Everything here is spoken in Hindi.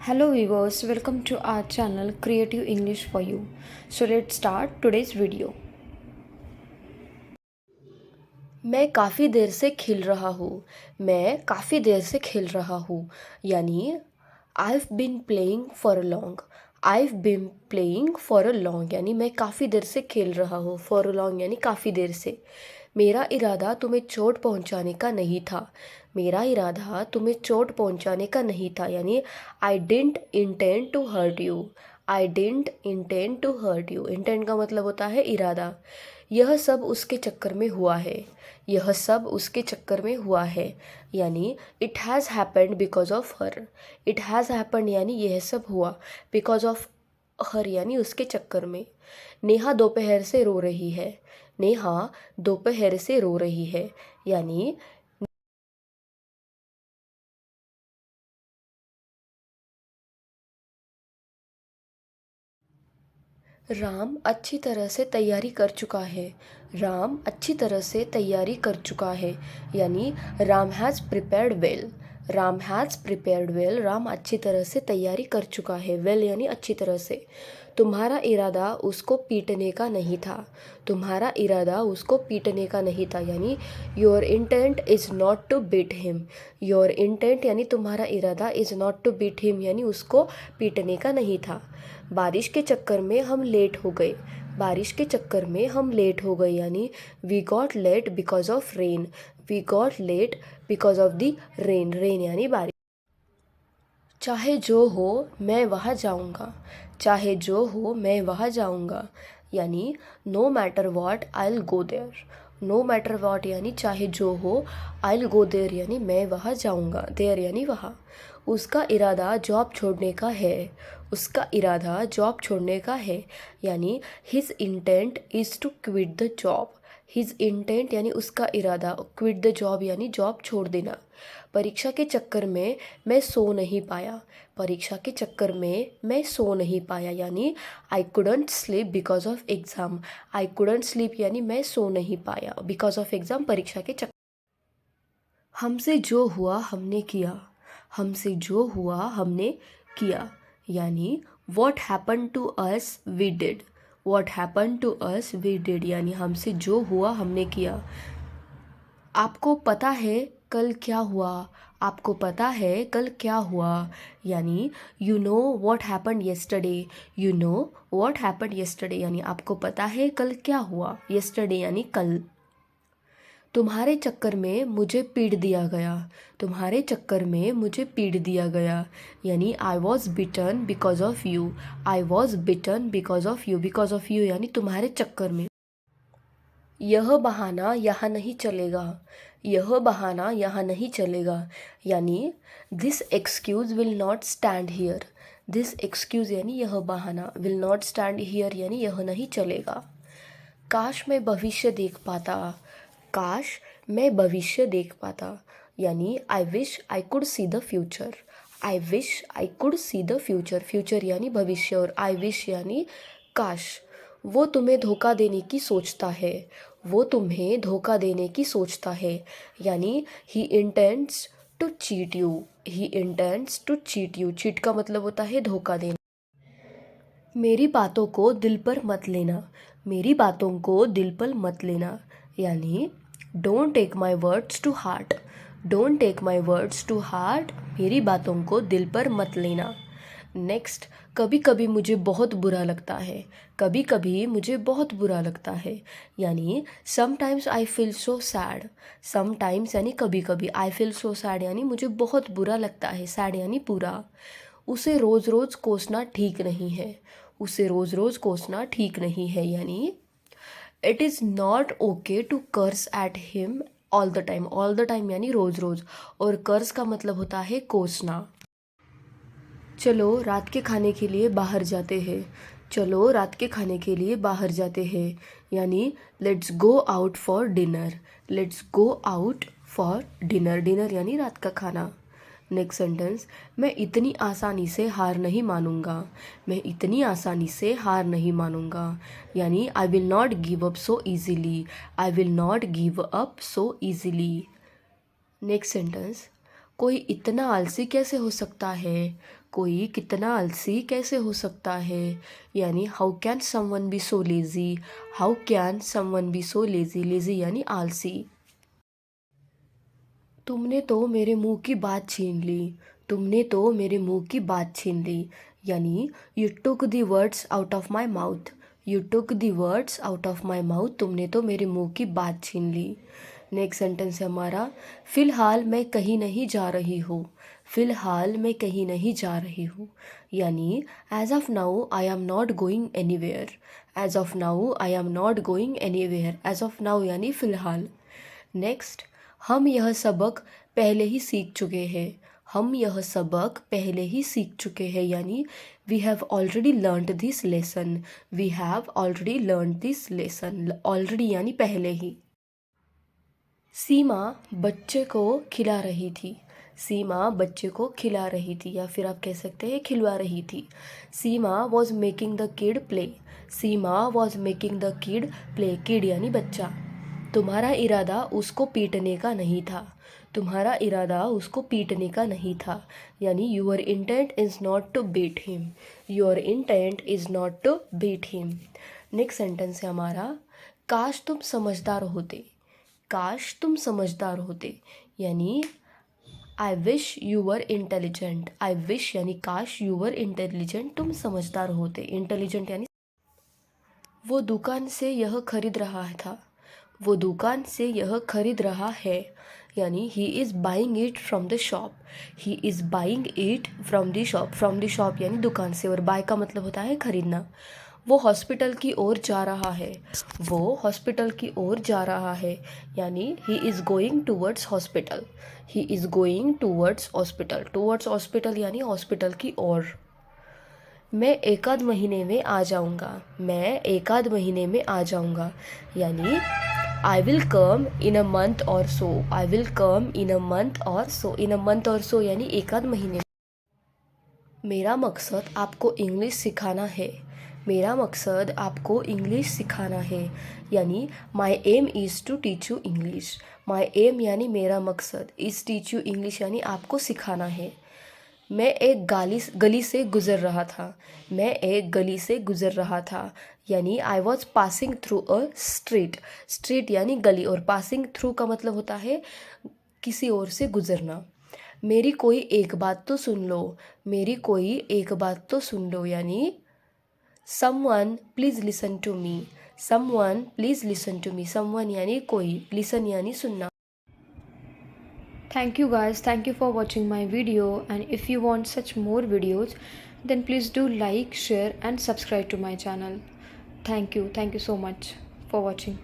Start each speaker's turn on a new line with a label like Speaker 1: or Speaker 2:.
Speaker 1: Hello viewers, welcome to our channel Creative English for You. So let's start today's video. मैं काफ़ी देर से खेल रहा हूँ। मैं काफ़ी देर से खेल रहा हूँ यानी I've been playing for a long. I've been playing for a long यानी मैं काफ़ी देर से खेल रहा हूँ. For a long यानी काफ़ी देर से. मेरा इरादा तुम्हें चोट पहुंचाने का नहीं था. मेरा इरादा तुम्हें चोट पहुंचाने का नहीं था यानी I didn't intend to hurt you. I didn't intend to hurt you. Intend का मतलब होता है इरादा. यह सब उसके चक्कर में हुआ है. यह सब उसके चक्कर में हुआ है यानी it has happened because of her. It has happened यानी यह सब हुआ बिकॉज ऑफ हर यानी उसके चक्कर में. नेहा दोपहर से रो रही है. नेहा दोपहर से रो रही है यानी राम अच्छी तरह से तैयारी कर चुका है. राम अच्छी तरह से तैयारी कर चुका है यानी Ram has prepared well. Ram has prepared well. Ram अच्छी तरह से तैयारी कर चुका है. वेल यानी अच्छी तरह से. तुम्हारा इरादा उसको पीटने का नहीं था. तुम्हारा इरादा उसको पीटने का नहीं था यानी your intent is not to beat him. Your intent यानी तुम्हारा इरादा is not to beat him यानी उसको पीटने का नहीं था. बारिश के चक्कर में हम लेट हो गए. बारिश के चक्कर में हम लेट हो गए यानी we got late because of rain. We got late because of the rain. Rain यानी बारिश. चाहे जो हो मैं वहाँ जाऊँगा. चाहे जो हो मैं वहाँ जाऊँगा यानी no matter what I will go there. No matter what यानी चाहे जो हो आई विल गो देयर यानी मैं वहाँ जाऊँगा. देयर यानी वहाँ. उसका इरादा जॉब छोड़ने का है. उसका इरादा जॉब छोड़ने का है यानी his intent is to quit the job. His intent यानी उसका इरादा. क्विट द जॉब यानी जॉब छोड़ देना. परीक्षा के चक्कर में मैं सो नहीं पाया. परीक्षा के चक्कर में मैं सो नहीं पाया यानी I couldn't sleep because of exam. I couldn't sleep यानी मैं सो नहीं पाया बिकॉज ऑफ एग्ज़ाम. परीक्षा के चक्कर. हमसे जो हुआ हमने किया. हमसे जो हुआ हमने किया यानी what happen to us we did. What happen to us we did यानी हमसे जो हुआ हमने किया. आपको पता है कल क्या हुआ. आपको पता है कल क्या हुआ यानी you know what happen yesterday. You know what happen yesterday यानी आपको पता है कल क्या हुआ. येस्टरडे यानी कल. तुम्हारे चक्कर में मुझे पीट दिया गया. तुम्हारे चक्कर में मुझे पीट दिया गया यानी I was beaten because of you. I was beaten because of you. Because of you यानी तुम्हारे चक्कर में. यह बहाना यहाँ नहीं चलेगा. यह बहाना यहाँ नहीं चलेगा यानी this excuse will not stand here. This excuse यानी यह बहाना. विल नॉट स्टैंड हियर यानी यह नहीं चलेगा. काश मैं भविष्य देख पाता. काश मैं भविष्य देख पाता यानी I wish I could see the future. I wish I could see the future. Future यानी भविष्य और आई विश यानी काश. वो तुम्हें धोखा देने की सोचता है. वो तुम्हें धोखा देने की सोचता है यानी he intends to cheat you. He intends to cheat you. Cheat का मतलब होता है धोखा देना. मेरी बातों को दिल पर मत लेना. मेरी बातों को दिल पर मत लेना यानी don't take my words to heart. Don't take my words to heart. मेरी बातों को दिल पर मत लेना. नेक्स्ट, कभी कभी मुझे बहुत बुरा लगता है. कभी कभी मुझे बहुत बुरा लगता है यानी sometimes I feel so sad. Sometimes यानी कभी कभी. आई फील सो सैड यानी मुझे बहुत बुरा लगता है. सैड यानी पूरा. उसे रोज़ रोज़ कोसना ठीक नहीं है. उसे रोज़ रोज़ कोसना ठीक नहीं है यानी it is not okay to curse at him all the time. All the time यानी रोज़ रोज़ और कर्स का मतलब होता है कोसना. चलो रात के खाने के लिए बाहर जाते हैं. चलो रात के खाने के लिए बाहर जाते हैं यानी let's go out for dinner. Let's go out for dinner. Dinner यानी रात का खाना. नेक्स्ट सेंटेंस, मैं इतनी आसानी से हार नहीं मानूंगा. मैं इतनी आसानी से हार नहीं मानूंगा यानी I will not give up so easily. I will not give up so easily. Next sentence, कोई इतना आलसी कैसे हो सकता है, कोई कितना आलसी कैसे हो सकता है, यानी how can someone be so lazy, how can someone be so lazy, lazy यानी आलसी। तुमने तो मेरे मुंह की बात छीन ली, तुमने तो मेरे मुंह की बात छीन ली, यानी you took the words out of my mouth, you took the words out of my mouth, तुमने तो मेरे मुंह की बात छीन ली। नेक्स्ट सेंटेंस है हमारा, फ़िलहाल मैं कहीं नहीं जा रही हूँ, फ़िलहाल मैं कहीं नहीं जा रही हूँ, यानी as of now I am not going anywhere, as of now I am not going anywhere, as of now यानी फ़िलहाल। नेक्स्ट, हम यह सबक पहले ही सीख चुके हैं, हम यह सबक पहले ही सीख चुके हैं, यानी we have already learned this lesson, we have already learned this lesson, already यानी पहले ही। सीमा बच्चे को खिला रही थी, सीमा बच्चे को खिला रही थी, या फिर आप कह सकते हैं खिलवा रही थी। Seema was making the kid play, Seema was making the kid play, kid यानी बच्चा। तुम्हारा इरादा उसको पीटने का नहीं था, तुम्हारा इरादा उसको पीटने का नहीं था, यानी your intent is not to beat him, your intent is not to beat him. Next sentence है हमारा, काश तुम समझदार होते, काश तुम समझदार होते, यानी I wish you were intelligent, I wish यानी काश, यू वर इंटेलिजेंट तुम समझदार होते, इंटेलिजेंट यानी। वो दुकान से यह खरीद रहा था, वो दुकान से यह खरीद रहा है, यानी he is buying it from the shop, he is buying it from the shop, from the shop यानी दुकान से, और बाय का मतलब होता है खरीदना। वो हॉस्पिटल की ओर जा रहा है, वो हॉस्पिटल की ओर जा रहा है, यानी he is going towards hospital, he is going towards hospital, towards hospital यानी हॉस्पिटल की ओर। मैं एक आध महीने में आ जाऊँगा, मैं एक आध महीने में आ जाऊँगा, यानी I will come in a month और सो, I will come in a month और सो, इन अ मंथ और सो यानी एक आध महीने। मेरा मकसद आपको इंग्लिश सिखाना है, मेरा मकसद आपको इंग्लिश सिखाना है, यानी my aim is to teach you English, my aim यानी मेरा मकसद, इज़ टीच यू इंग्लिश यानी आपको सिखाना है। मैं एक गली से गुज़र रहा था, मैं एक गली से गुज़र रहा था, यानी I was passing through a street, street यानी गली, और पासिंग थ्रू का मतलब होता है किसी और से गुज़रना। मेरी कोई एक बात तो सुन लो, मेरी कोई एक बात तो सुन लो, यानी someone please listen to me, someone please listen to me, someone यानी कोई, लिसन यानी सुनना। Thank you guys, thank you for watching my video, and if you want such more videos then please do like, share and subscribe to my channel. Thank you so much for watching.